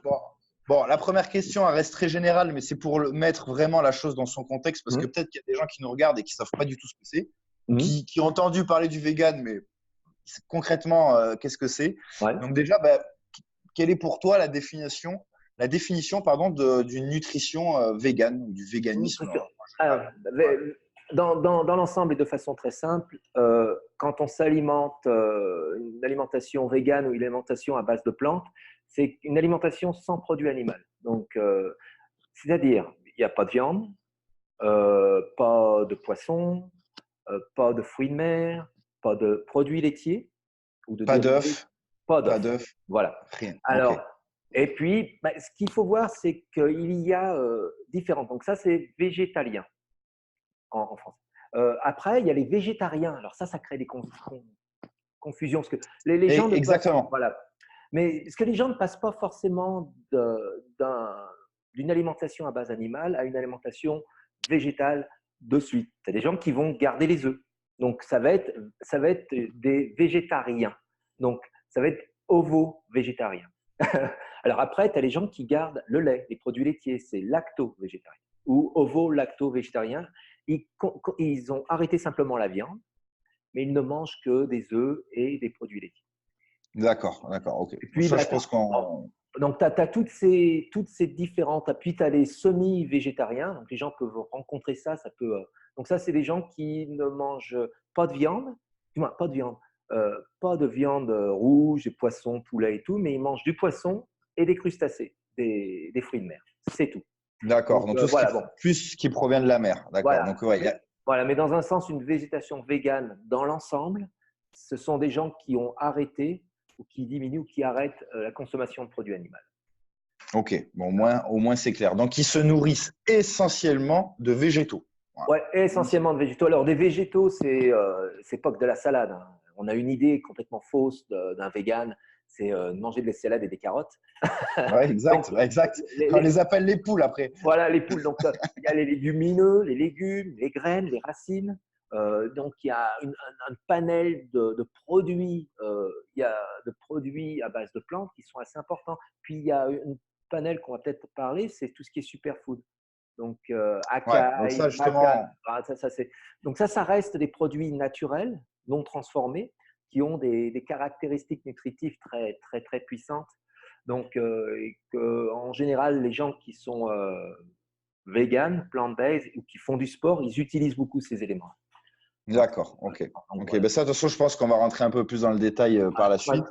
Bon, bon, la première question, elle reste très générale, mais c'est pour mettre vraiment la chose dans son contexte, parce que Mhm. peut-être qu'il y a des gens qui nous regardent et qui savent pas du tout ce que c'est, ou Mhm. qui ont entendu parler du vegan, mais concrètement, qu'est-ce que c'est? Ouais. Donc déjà, bah, quelle est pour toi la définition pardon, d'une nutrition végane, ou du véganisme? Nutrition. En Alors, général. Ouais. dans l'ensemble et de façon très simple, quand on s'alimente, une alimentation végane ou une alimentation à base de plantes, c'est une alimentation sans produit animal. Donc, c'est-à-dire, il n'y a pas de viande, pas de poisson, pas de fruits de mer, pas de produits laitiers ou de Pas dérivés, d'œufs, pas pas d'œufs. d'œufs, Voilà. rien. Ok. Alors, et puis, bah, ce qu'il faut voir, c'est qu'il y a différents. Donc, ça, c'est végétalien en France. Après, il y a les végétariens. Alors, ça crée des confusions parce que les gens Et, ne passent. exactement. Voilà. Mais ce que les gens ne passent pas forcément d'une alimentation à base animale à une alimentation végétale de suite. Tu as des gens qui vont garder les œufs. Donc, ça va être des végétariens. Donc, ça va être ovo-végétarien. Alors après, tu as les gens qui gardent le lait, les produits laitiers, c'est lacto-végétarien ou ovo-lacto-végétarien. Ils ont arrêté simplement la viande, mais ils ne mangent que des œufs et des produits laitiers. D'accord, d'accord, ok. Et Bon, puis, ça, bah, je pense qu'on. donc, tu as toutes ces différentes. Puis, tu as les semi-végétariens. Donc, les gens peuvent rencontrer ça. Donc, ça, c'est des gens qui ne mangent pas de viande, du moins, pas de viande rouge, des poissons, poulet et tout, mais ils mangent du poisson et des crustacés, des fruits de mer. C'est tout. D'accord. Donc, Donc, tout ce qui, voilà, bon. plus ce qui provient de la mer. D'accord. Voilà. Donc, ouais, Mais dans un sens, une végétation végane dans l'ensemble, ce sont des gens qui ont arrêté ou qui diminuent ou qui arrêtent la consommation de produits animaux. ok. Bon, au moins c'est clair. Donc, ils se nourrissent essentiellement de végétaux. Voilà. Ouais, essentiellement de végétaux. Alors, des végétaux, c'est pas que de la salade, hein. On a une idée complètement fausse d'un vegan, c'est de manger de la salade et des carottes. Ouais, Donc, exact, ouais, exact. les, On les- les appelle les poules après. voilà, les poules. Donc, il y a les légumineux, les légumes, les graines, les racines. Donc, il y a un panel de produits. Il y a de produits à base de plantes qui sont assez importants. Puis, il y a un panel qu'on va peut-être parler, c'est tout ce qui est superfood. Donc, Ouais. Donc, acai, ça, macadamia, justement, donc ça reste des produits naturels, non transformés, qui ont des caractéristiques nutritives très, très, très puissantes. Donc, en général, les gens qui sont vegan, plant-based ou qui font du sport, ils utilisent beaucoup ces éléments. Donc, d'accord. Ok. donc Ok. voilà. Ben ça, de toute façon, je pense qu'on va rentrer un peu plus dans le détail par la Ouais, suite.